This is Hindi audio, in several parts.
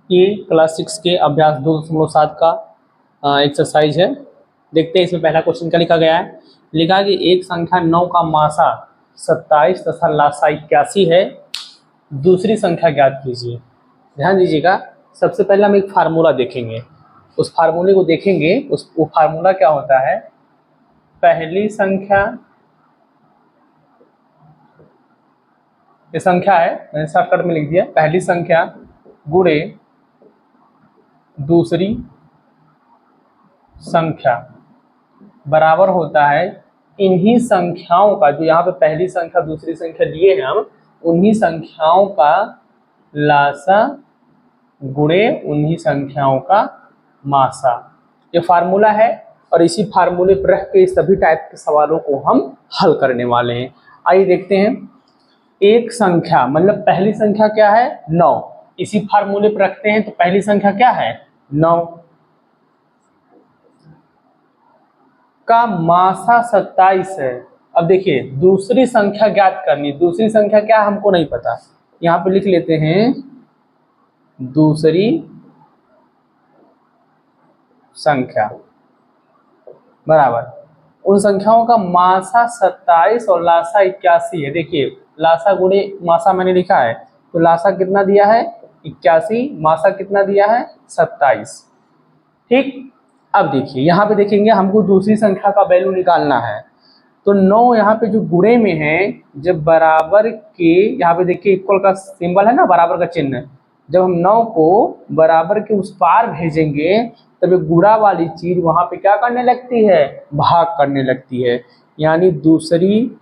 ये क्लास 6 के अभ्यास 2.7 का एक्सरसाइज है। देखते हैं इसमें पहला क्वेश्चन क्या लिखा गया है। लिखा कि एक संख्या 9 का मासा 27 तथा लासा 81 है, दूसरी संख्या ज्ञात कीजिए। ध्यान दीजिएगा, सबसे पहले हम एक फार्मूला देखेंगे। उस फार्मूले को देखेंगे, वो फार्मूला क्या होता है। पहली संख्या, ये संख्या है, मैंने शॉर्टकट में लिख दिया, पहली संख्या गुणे दूसरी संख्या बराबर होता है इन्हीं संख्याओं का, जो यहाँ पे पहली संख्या दूसरी संख्या लिए हैं हम, उन्हीं संख्याओं का लासा गुणे उन्हीं संख्याओं का मासा। ये फार्मूला है और इसी फार्मूले पर रख के सभी टाइप के सवालों को हम हल करने वाले हैं। आइए देखते हैं। एक संख्या मतलब पहली संख्या क्या है, 9। इसी फार्मूले पर रखते हैं तो पहली संख्या क्या है, 9 का मासा 27 है। अब देखिए दूसरी संख्या ज्ञात करनी, दूसरी संख्या क्या हमको नहीं पता, यहाँ पे लिख लेते हैं दूसरी संख्या बराबर उन संख्याओं का मासा 27 और लासा 81 है। देखिए लासा गुणे मासा मैंने लिखा है, तो लासा कितना दिया है 81, मासा कितना दिया है 27। ठीक, अब देखिए यहाँ पे देखेंगे हमको दूसरी संख्या का वैल्यू निकालना है। तो 9 यहाँ पे जो गुणे में है, जब बराबर के, यहाँ पे देखिए इक्वल का सिंबल है ना, बराबर का चिन्ह, जब हम 9 को बराबर के उस पार भेजेंगे तब ये गुणा वाली चीज वहां पे क्या करने लगती है, भाग करने लगती है। यानी दूसरी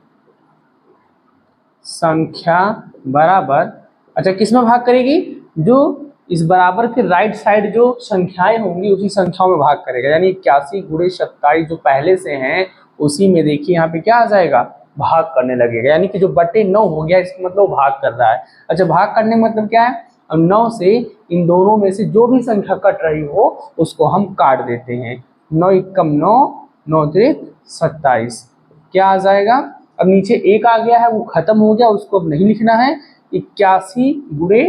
संख्या बराबर, अच्छा किसमें भाग करेगी, जो इस बराबर के राइट साइड जो संख्याएं होंगी उसी संख्याओं में भाग करेगा। यानी 81 गुणे 27 जो पहले से हैं उसी में देखिए यहाँ पे क्या आ जाएगा, भाग करने लगेगा। यानी कि जो बटे 9 हो गया इसका मतलब भाग कर रहा है। अच्छा भाग करने मतलब क्या है, अब 9 से इन दोनों में से जो भी संख्या कट रही हो उसको हम काट देते हैं। 9 एकम 9, 9 त्रिक 27, क्या आ जाएगा। अब नीचे एक आ गया है वो खत्म हो गया, उसको अब नहीं लिखना है। 81 गुणे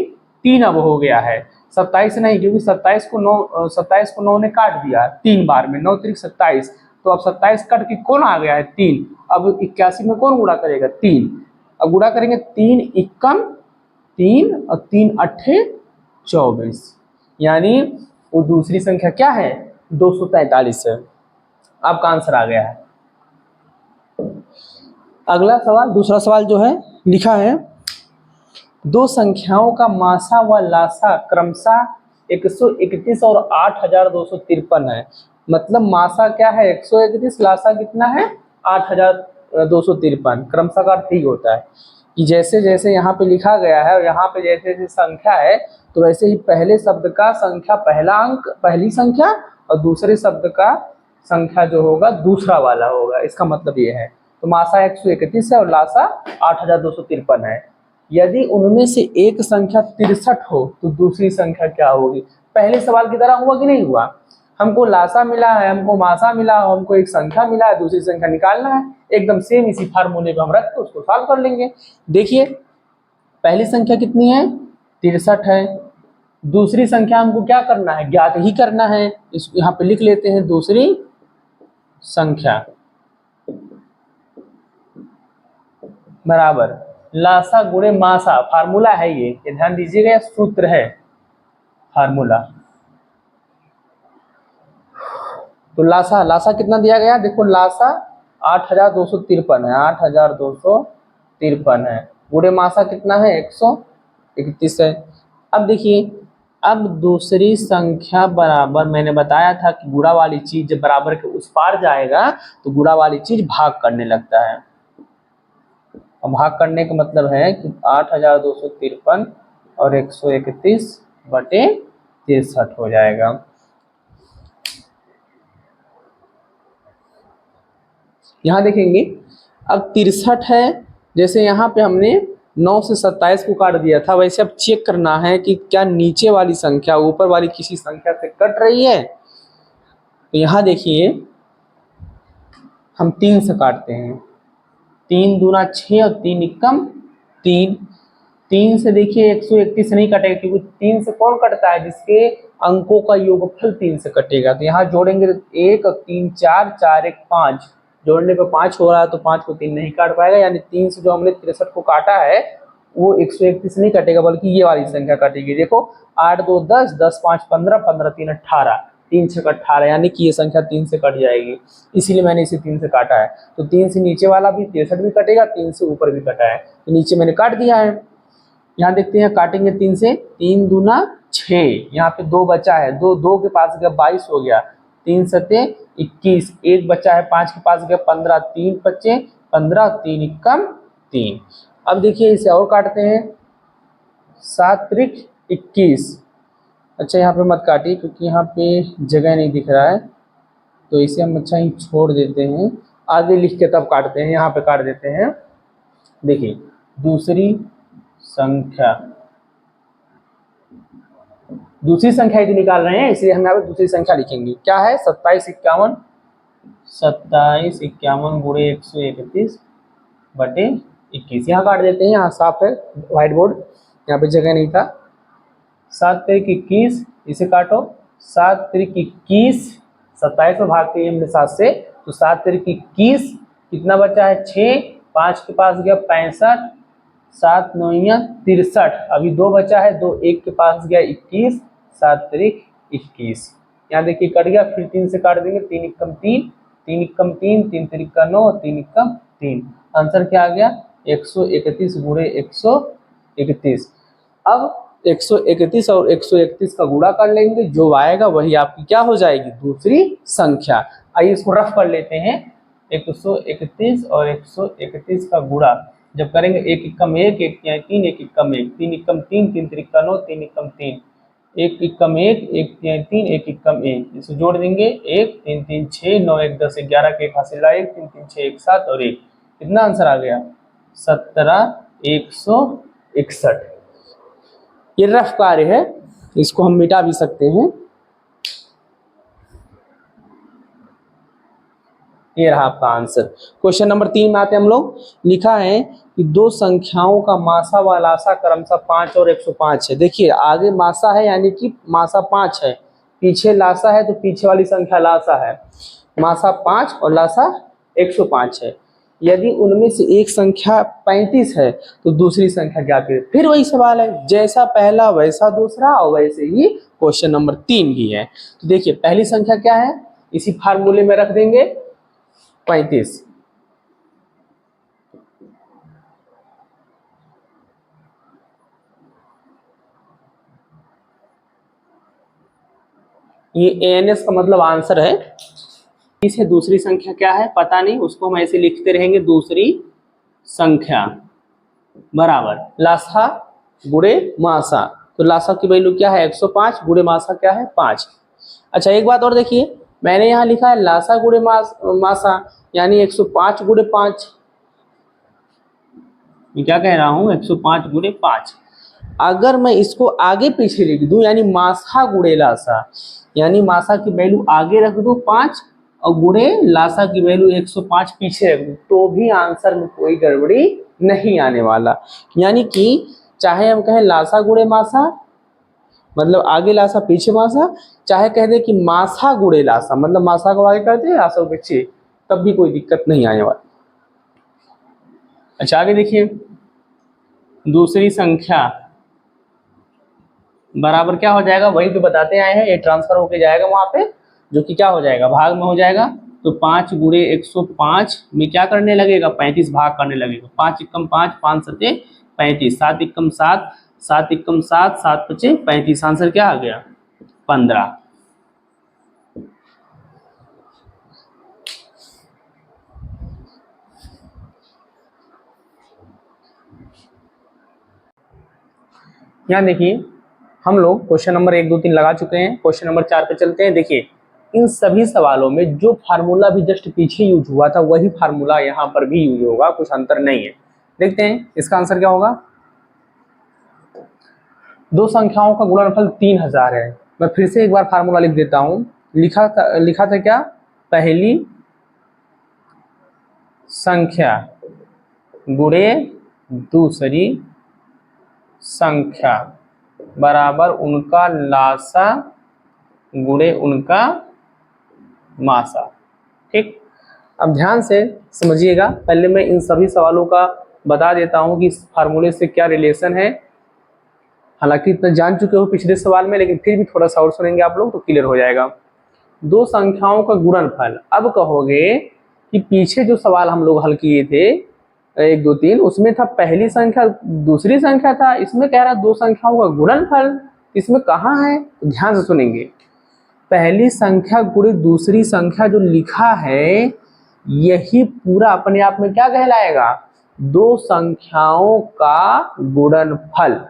3 अब हो गया है, 27 नहीं, क्योंकि 27 को 9 ने काट दिया 3 बार में, 9 त्रिक 27, तो अब 27 कट के कौन आ गया है 3। अब 81 में कौन गुणा करेगा 3, अब गुणा करेंगे 3 एकम 3 और 3 अट्ठे 24, यानी वो दूसरी संख्या क्या है 243 है। आपका आंसर आ गया है। अगला सवाल, दूसरा सवाल जो है लिखा है, दो संख्याओं का मासा व लासा क्रमशः 131 और 8253 है। मतलब मासा क्या है 131, लासा कितना है 8253। क्रमशः का अर्थ ही होता है कि जैसे जैसे यहाँ पे लिखा गया है और यहाँ पे जैसे जैसे संख्या है, तो वैसे ही पहले शब्द का संख्या पहला अंक पहली संख्या और दूसरे शब्द का संख्या जो होगा दूसरा वाला होगा। इसका मतलब ये है, तो मासा 131 है और लासा 8253 है। यदि उनमें से एक संख्या 63 हो तो दूसरी संख्या क्या होगी। पहले सवाल की तरह हुआ कि नहीं हुआ, हमको लासा मिला है, हमको मासा मिला है, हमको एक संख्या मिला है, दूसरी संख्या निकालना है। एकदम सेम इसी फार्मूले को हम रख के उसको सॉल्व कर लेंगे। देखिए पहली संख्या कितनी है 63 है, दूसरी संख्या हमको क्या करना है, ज्ञात ही करना है। इस यहाँ पे लिख लेते हैं दूसरी संख्या बराबर लासा गुणे मासा। फार्मूला है ये ध्यान दीजिएगा, सूत्र है फार्मूला। तो लासा लासा कितना दिया गया, देखो लासा 8253 है, 8253 है, गुणे मासा कितना है 131 है। अब देखिए, अब दूसरी संख्या बराबर, मैंने बताया था कि गुणा वाली चीज जब बराबर के उस पार जाएगा तो गुणा वाली चीज भाग करने लगता है। भाग करने का मतलब है कि 8253 और 131 बटे 63 हो जाएगा। यहाँ देखेंगे अब 63 है, जैसे यहाँ पे हमने 9 से 27 को काट दिया था, वैसे अब चेक करना है कि क्या नीचे वाली संख्या ऊपर वाली किसी संख्या से कट रही है। तो यहाँ देखिए हम 3 से काटते हैं, 3 दूना 6 और 3 एकम 3, 3 से देखिए 131 नहीं कटेगा, क्योंकि 3 से कौन कटता है, जिसके अंकों का योगफल 3 से कटेगा। तो यहाँ जोड़ेंगे 1 और 3 4, 4 1 5, जोड़ने पे 5 हो रहा है, तो 5 को 3 नहीं काट पाएगा, यानी 3 से जो हमने 63 को काटा है वो 131 नहीं कटेगा, बल्कि ये वाली संख्या कटेगी। देखो 8 2 10, 10 5 15, 15 3 18, 3 6 18, यानी कि ये संख्या 3 से कट जाएगी, इसीलिए मैंने इसे 3 से काटा है। तो 3 से नीचे वाला भी 63 भी कटेगा, 3 से ऊपर भी कटा है, तो नीचे मैंने काट दिया है। यहाँ देखते हैं काटेंगे 3 से, 3 दूना 6, यहाँ पे 2 बचा है, 2 2 के पास गया 22 हो गया, 3 सते 21, 1 बचा है 5 के पास गया 15, 3 बचे 15, 3 एकम 3। अब देखिए इसे और काटते हैं, 7 त्रिक 21। अच्छा यहाँ पे मत काटिए, क्योंकि यहाँ पे जगह नहीं दिख रहा है, तो इसे हम अच्छा ही छोड़ देते हैं, आगे लिख के तब काटते हैं। यहाँ पे काट देते हैं। देखिए दूसरी संख्या यदि निकाल रहे हैं, इसलिए हम यहाँ पे दूसरी संख्या लिखेंगे। क्या है, 27 51, 27 51 गुणे 131 बटे 21। यहाँ काट देते हैं, यहाँ साफ है व्हाइट बोर्ड, यहाँ पे जगह नहीं था। 7 त्रिक 21, इसे काटो, 7 त्रिक 21, 27 में भाग किए हमने 7 से, तो 7 त्रिक 21, कितना बचा है 6, 5 के पास गया 65, 7 9 63, अभी 2 बचा है, 2 1 के पास गया 21, 7 त्रिक 21। यहाँ देखिए कट गया, फिर 3 से काट देंगे, 3 एकम 3, 3 एकम 3, 3 त्रिक का 9, 3 एकम 3। आंसर क्या आ गया, 131 गुणे 131। अब 131 और 131 का गुणा कर लेंगे, जो आएगा वही आपकी क्या हो जाएगी, दूसरी संख्या। आइए इसको रफ कर लेते हैं। 131 और 131 का गुणा जब करेंगे, 1 एकम 1, 1 तिहाई 3, 1 एकम 1, 3 एकम 3, 3 त्रिक का 9, 3 एकम 3, 1 एकम 1, 1 तिहाई 3, 1 एकम 1, इसे जोड़ देंगे, 1 3 3 6, 9 1 10 11 के 1 हासिल 1, 3 3 6 1 7 और 1, कितना आंसर आ गया, 17 161। ये रफ कार्य है, इसको हम मिटा भी सकते हैं। ये रहा आपका आंसर। क्वेश्चन नंबर 3 में आते हैं हम लोग। लिखा है कि दो संख्याओं का मासा व लासा क्रमशः 5 और 105 है। देखिए आगे मासा है, यानी कि मासा 5 है, पीछे लासा है, तो पीछे वाली संख्या लासा है। मासा 5 और लासा 105 है। यदि उनमें से एक संख्या 35 है तो दूसरी संख्या क्या करें। फिर वही सवाल है, जैसा पहला वैसा दूसरा, और वैसे ही क्वेश्चन नंबर 3 भी है। तो देखिए पहली संख्या क्या है, इसी फार्मूले में रख देंगे 35। ये ANS का मतलब आंसर है। इसे दूसरी संख्या क्या है पता नहीं, उसको हम ऐसे लिखते रहेंगे, दूसरी संख्या बराबर लासा गुणे मासा। तो लासा की वैल्यू क्या है 105, गुणे मासा क्या है 5। अच्छा एक बात और देखिए, मैंने यहाँ लिखा है लासा गुणे मासा, यानी 105 गुणे 5। मैं क्या कह रहा हूँ, 105 गुणे 5। अगर मैं इसको आगे पीछे लिख दूं, यानी मासा गुणे लासा, यानी मासा की वैल्यू आगे रख दूं 5 और गुणे लासा की वैल्यू 105 पीछे रख दूं, तो भी आंसर में कोई गड़बड़ी नहीं आने वाला। यानी कि चाहे हम कहें लासा गुणे मासा, मतलब आगे लासा पीछे मासा, चाहे कह दे कि मासा गुणे लासा, मतलब मासा को आगे करते हैं लासा को पीछे, तब भी कोई दिक्कत नहीं आने वाली। अच्छा आगे देखिए, दूसरी संख्या बराबर क्या हो जाएगा, वही तो बताते आए हैं, ये ट्रांसफर होके जाएगा वहां पे, जो कि क्या हो जाएगा भाग में हो जाएगा। तो 5 गुणे 105 में क्या करने लगेगा, 35 भाग करने लगेगा। 5 एकम 5, 5 सते 35, 7 एकम 7, 7 एकम 7, 7 पचे 35। आंसर क्या आ गया 15। यहाँ देखिए हम लोग क्वेश्चन नंबर 1 2 3 लगा चुके हैं, क्वेश्चन नंबर 4 पे चलते हैं। देखिए इन सभी सवालों में जो फार्मूला भी जस्ट पीछे यूज हुआ था वही फार्मूला यहाँ पर भी यूज होगा, कुछ अंतर नहीं है। देखते हैं इसका आंसर क्या होगा। दो संख्याओं का गुणनफल 3000 है। मैं फिर से एक बार फार्मूला लिख देता हूँ। लिखा था क्या, पहली संख्या गुणे दूसरी संख्या बराबर उनका लासा गुणे उनका मासा। ठीक, अब ध्यान से समझिएगा। पहले मैं इन सभी सवालों का बता देता हूं कि इस फार्मूले से क्या रिलेशन है। हालांकि इतना जान चुके हो पिछले सवाल में, लेकिन फिर भी थोड़ा सा और सुनेंगे आप लोग तो क्लियर हो जाएगा। दो संख्याओं का गुणनफल। अब कहोगे कि पीछे जो सवाल हम लोग हल किए थे 1 2 3, उसमें था पहली संख्या दूसरी संख्या था, इसमें कह रहा दो संख्याओं का गुणनफल। इसमें कहाँ है? तो ध्यान से सुनेंगे। पहली संख्या गुणे दूसरी संख्या जो लिखा है, यही पूरा अपने आप में क्या कहलाएगा? दो संख्याओं का गुणनफल।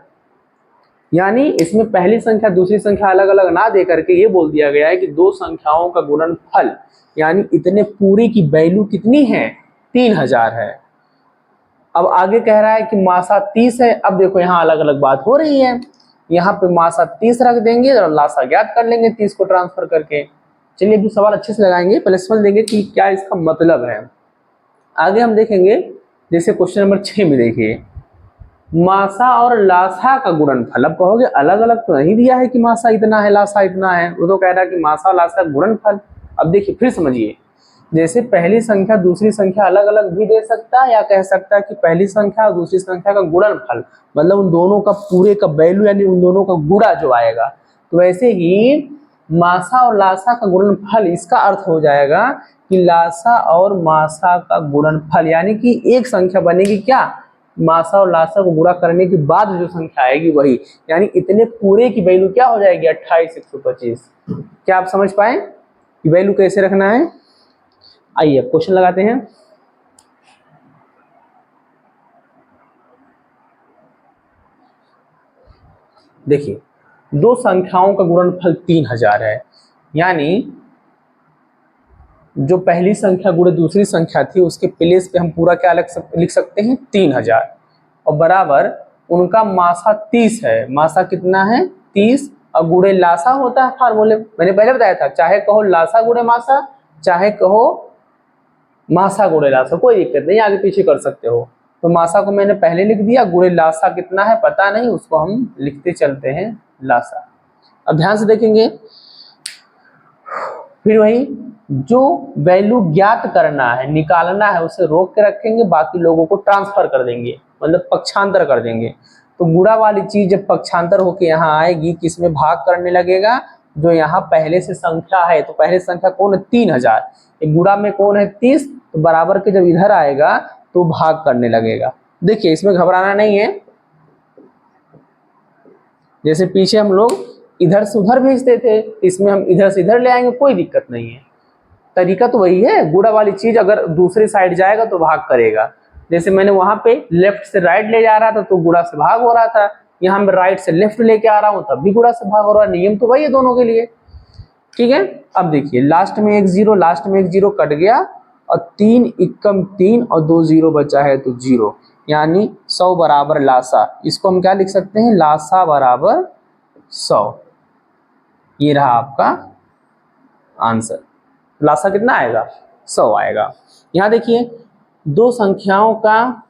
यानी इसमें पहली संख्या दूसरी संख्या अलग अलग ना दे करके ये बोल दिया गया है कि दो संख्याओं का गुणनफल, यानी इतने पूरे की वैल्यू कितनी है? 3000 है। अब आगे कह रहा है कि मासा 30 है। अब देखो यहाँ अलग अलग बात हो रही है। यहाँ पे मासा 30 रख देंगे और लासा ज्ञात कर लेंगे 30 को ट्रांसफर करके। चलिए अभी सवाल अच्छे से लगाएंगे, पहले समझ लेंगे कि क्या इसका मतलब है। आगे हम देखेंगे, जैसे क्वेश्चन नंबर 6 में देखिए, मासा और लासा का गुणनफल। अब कहोगे अलग अलग तो नहीं दिया है कि मासा इतना है लासा इतना है, वो तो कह रहा है कि मासा और लासा का गुणनफल। अब देखिए फिर समझिए, जैसे पहली संख्या दूसरी संख्या अलग अलग भी दे सकता है, या कह सकता है कि पहली संख्या और दूसरी संख्या का गुणनफल, मतलब उन दोनों का पूरे का वैल्यू यानी उन दोनों का गुणा जो आएगा। तो वैसे ही मासा और लासा का गुणनफल, इसका अर्थ हो जाएगा कि लासा और मासा का गुणनफल, यानी कि एक संख्या बनेगी क्या? मासा और लासा को गुणा करने के बाद जो संख्या आएगी वही, यानी इतने पूरे की वैल्यू क्या हो जाएगी? 28,125। क्या आप समझ पाए कि वैल्यू कैसे रखना है? आइए क्वेश्चन लगाते हैं। देखिए दो संख्याओं का गुणनफल 3000 है, यानी जो पहली संख्या गुणे दूसरी संख्या थी उसके प्लेस पे हम पूरा क्या लिख सकते हैं? 3000, और बराबर उनका मासा 30 है। मासा कितना है? 30, और गुणे लासा होता है फार्मूले, मैंने पहले बताया था, चाहे कहो लासा गुणे मासा, चाहे कहो मासा गुणे लासा, कोई दिक्कत नहीं, आगे पीछे कर सकते हो। तो मासा को मैंने पहले लिख दिया, गुणे लासा कितना है पता नहीं, उसको हम लिखते चलते हैं लासा। अब ध्यान से देखेंगे, फिर वही जो वैल्यू ज्ञात करना है निकालना है उसे रोक के रखेंगे, बाकी लोगों को ट्रांसफर कर देंगे, मतलब पक्षांतर कर देंगे। तो गुणा वाली चीज जब पक्षांतर होके यहाँ आएगी, किसमें भाग करने लगेगा? जो यहाँ पहले से संख्या है, तो पहले संख्या कौन है? 3000। गुणा में कौन है? 30। तो बराबर के जब इधर आएगा तो भाग करने लगेगा। देखिए इसमें घबराना नहीं है, जैसे पीछे हम लोग इधर से उधर भेजते थे, इसमें हम इधर से इधर ले आएंगे, कोई दिक्कत नहीं है। तरीका तो वही है, गुणा वाली चीज अगर दूसरी साइड जाएगा तो भाग करेगा। जैसे मैंने वहां पे लेफ्ट से राइट ले जा रहा था तो गुणा से भाग हो रहा था, यहाँ मैं राइट से लेफ्ट लेके आ रहा हूँ तब भी गुणा से भाग हो रहा है। नियम तो वही है दोनों के लिए। ठीक है, अब देखिए लास्ट में एक जीरो, लास्ट में एक जीरो कट गया, और 3 एकम 3 और 2 जीरो बचा है तो 0, यानी 100 बराबर लासा। इसको हम क्या लिख सकते हैं? लासा बराबर 100। ये रहा आपका आंसर। लासा कितना आएगा? 100 आएगा। यहां देखिए दो संख्याओं का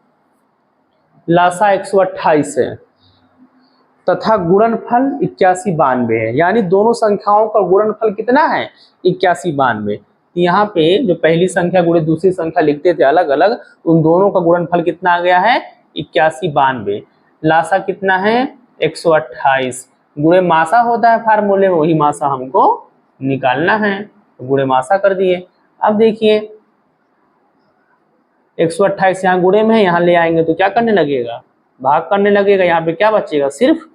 लासा 128 है तथा गुणनफल 8192 है, यानी दोनों संख्याओं का गुणनफल कितना है? 8192। यहाँ पे जो पहली संख्या गुणे दूसरी संख्या लिखते थे अलग अलग, उन दोनों का गुणनफल कितना आ गया है? 8192। लासा कितना है? 128। गुणे मासा होता है फार्मूले में, वही मासा हमको निकालना है, तो गुणे मासा कर दिए। अब देखिए 128 यहाँ गुणे में है, यहाँ ले आएंगे तो क्या करने लगेगा? भाग करने लगेगा। यहाँ पे क्या बचेगा? सिर्फ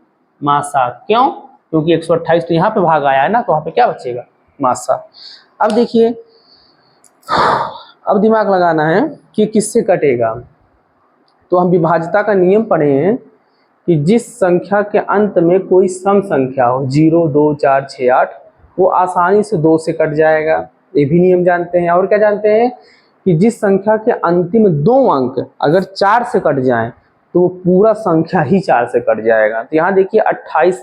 मासा। क्यों? क्योंकि 128 तो यहाँ पे भाग आया है ना, तो वहाँ पे क्या बचेगा? मासा। अब देखिए, अब दिमाग लगाना है कि किससे कटेगा। तो हम विभाज्यता का नियम पढ़े हैं कि जिस संख्या के अंत में कोई सम संख्या हो, 0 2 4 6 8, वो आसानी से 2 से कट जाएगा, ये भी नियम जानते हैं। और क्या जानते हैं कि जिस संख्या के अंतिम 2 अंक अगर 4 से कट जाएं तो वो पूरा संख्या ही 4 से कट जाएगा। तो यहाँ देखिए 28,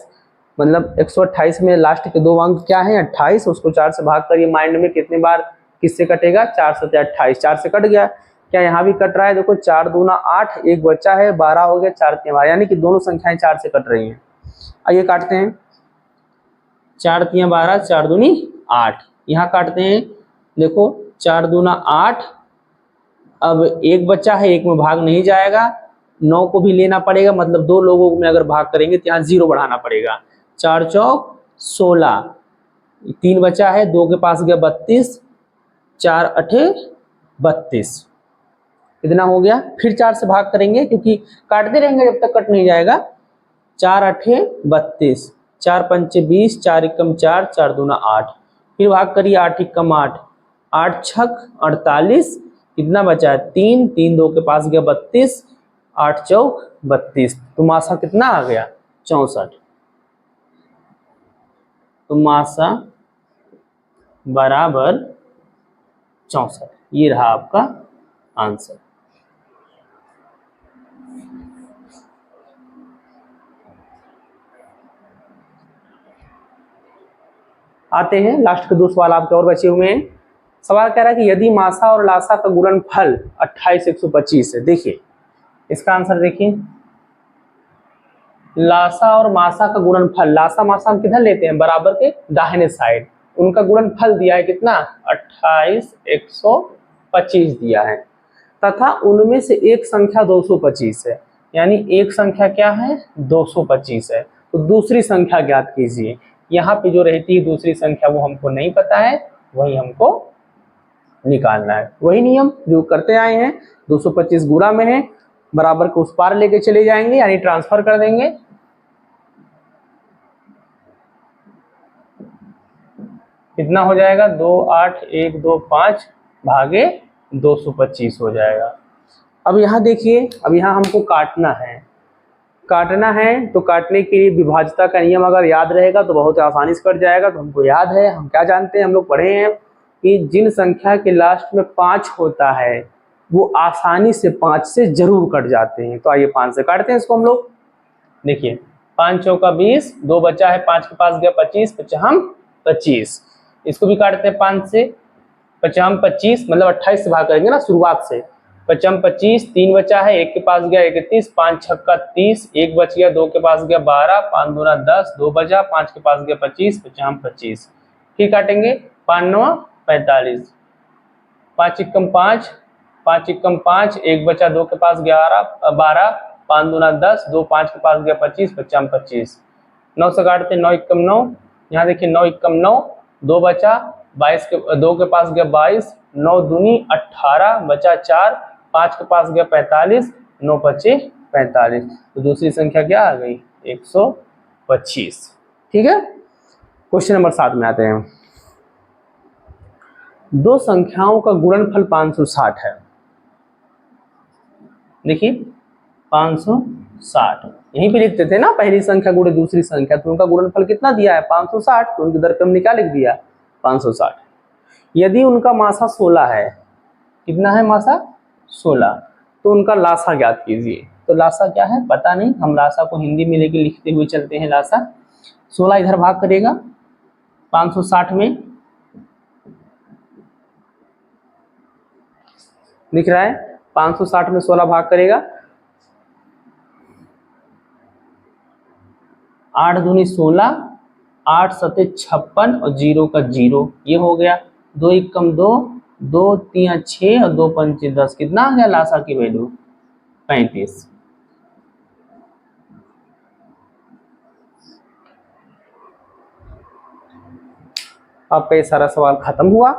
मतलब 128 में लास्ट के 2 अंक क्या है? 28। उसको 4 से भाग करिए, माइंड में कितने बार किससे कटेगा? 4 से 28, 4 से कट गया। क्या यहाँ भी कट रहा है? देखो 4 दूना 8, एक बच्चा है 12 हो गया, 4 3 12, यानी कि दोनों संख्याएं 4 से कट रही हैं। आइए काटते हैं। 4 3 12, 4 दूनी 8, यहाँ काटते हैं। देखो 4 दूना 8, अब एक बच्चा है, एक में भाग नहीं जाएगा, 9 को भी लेना पड़ेगा, मतलब 2 लोगों में अगर भाग करेंगे तो यहाँ 0 बढ़ाना पड़ेगा। 4 चौक 16, 3 बचा है, 2 के पास गया 32, 4 अठे 32, इतना हो गया। फिर 4 से भाग करेंगे क्योंकि काटते रहेंगे जब तक कट नहीं जाएगा। 4 अठे 32, 4 पंचे 20, 4 एकम 4, 4 दूना 8, फिर भाग करिए 8 एकम 8, 8 छक 48, कितना बचा है 3, 3 2 के पास गया 32, 8 चौक 32, तो मासा कितना आ गया 64। तो मासा बराबर 64, ये रहा आपका आंसर। आते हैं लास्ट के 2 सवाल आपके और बचे हुए हैं। सवाल कह रहा है कि यदि मासा और लासा का गुणनफल 28 125 है। देखिए इसका आंसर देखिए, लासा और मासा का गुणनफल, लासा मासा हम किधर लेते हैं? बराबर के दाहिने साइड। उनका गुणनफल दिया है कितना? 28 125 दिया है, तथा उनमें से एक संख्या 225 है, यानी एक संख्या क्या है 225 है। तो दूसरी संख्या ज्ञात कीजिए। यहाँ पे जो रहती है दूसरी संख्या वो हमको नहीं पता है, वही हमको निकालना है। वही नियम जो करते आए हैं, 225 गुणा में है, बराबर को उस पार लेके चले जाएंगे, यानी ट्रांसफर कर देंगे। कितना हो जाएगा? 2 8 1 2 5 भागे 225 हो जाएगा। अब यहाँ देखिए, अब यहाँ हमको काटना है। काटना है तो काटने के लिए विभाज्यता का नियम अगर याद रहेगा तो बहुत आसानी से कट जाएगा। तो हमको याद है, हम क्या जानते हैं, हम लोग पढ़े हैं कि जिन संख्या के लास्ट में 5 होता है वो आसानी से 5 से जरूर कट जाते हैं। तो आइए 5 से काटते हैं इसको हम लोग। देखिए 5 चौका 20, 2 बचा है, 5 के पास गया 25, 55 25, इसको भी काटते हैं 5 से। 55 25 मतलब 28 से भाग करेंगे ना शुरुआत से। 55 25, 3 बचा है, 1 के पास गया 31, 5 छक्का 30, 1 बच गया, 2 के पास गया 12, 5 दूना 10, 2 बचा, 5 के पास गया 25, 55 25, फिर काटेंगे 5 9 45, 5 एकम 5, 5 एकम 5, 1 बचा, 2 के पास 12, 5 दूना 10, 2 5 के पास गया 25, 55 25, 9 से काटते 9 एकम 9, यहाँ देखिए 9 एकम 9, 2 बचा, 22 के 2 के पास गया 22, 9 दूनी 18, बचा 4, 5 के पास गया 45, 9 पचे 45, तो दूसरी संख्या क्या आ गई 125। ठीक है, क्वेश्चन नंबर 7 में आते हैं। दो संख्याओं का गुणनफल 560 है। देखिए 560 यहीं पे लिखते थे ना, पहली संख्या गुणे दूसरी संख्या, तो उनका गुणनफल कितना दिया है 560, तो उनके दरक्रम ने क्या लिख दिया 560। यदि उनका मासा 16 है, कितना है मासा 16, तो उनका लासा ज्ञात कीजिए। तो लासा क्या है पता नहीं, हम लासा को हिंदी में लेके लिखते हुए चलते हैं। लासा 16 इधर भाग करेगा 560 में, लिख रहा है 560 में 16 भाग करेगा, 8 दूनी 16, 8 सते 56 और 0 का 0, ये हो गया। 2 एकम 2, 2 3 6 और 2 पंचे 10, कितना आ गया लासा की वैल्यू 35। आपका ये सारा सवाल खत्म हुआ।